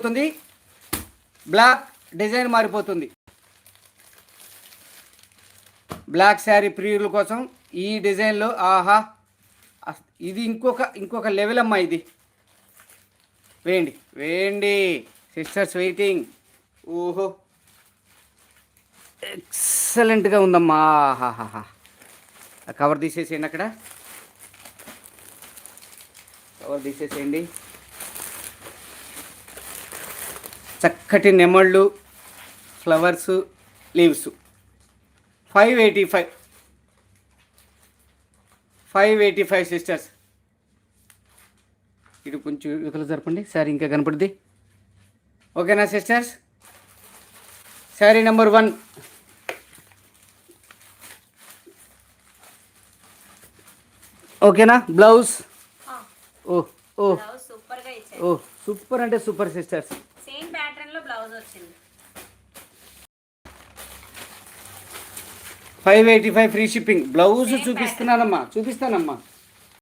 మారిపోతుంది, black design మారిపోతుంది. Black sari ప్రియుల కోసం ఈ డిజైన్లో ఆహా, ఇది ఇంకొక లెవెల్ అమ్మా. ఇది వేయండి వేయండి సిస్టర్స్, వెయిటింగ్. ఓహో, ఎక్సలెంట్గా ఉందమ్మా. ఆహాహా, కవర్ తీసేసేయండి, అక్కడ కవర్ తీసేసేయండి. చక్కటి నెమళ్ళు, ఫ్లవర్స్, లీవ్స్. 585 585 సిస్టర్స్. ఇటు కొంచెం యువతలు జరపండి, శారీ ఇంకా కనపడుద్ది. ఓకేనా సిస్టర్స్? శారీ నెంబర్ 1. ఓకేనా? బ్లౌజ్ ఓ ఓ ఓ, సూపర్ అంటే సూపర్ సిస్టర్స్. సేమ్ ప్యాటర్న్ లో బ్లౌజ్ వచ్చింది. 585 ఫ్రీ షిప్పింగ్. బ్లౌజ్ చూపిస్తానమ్మా.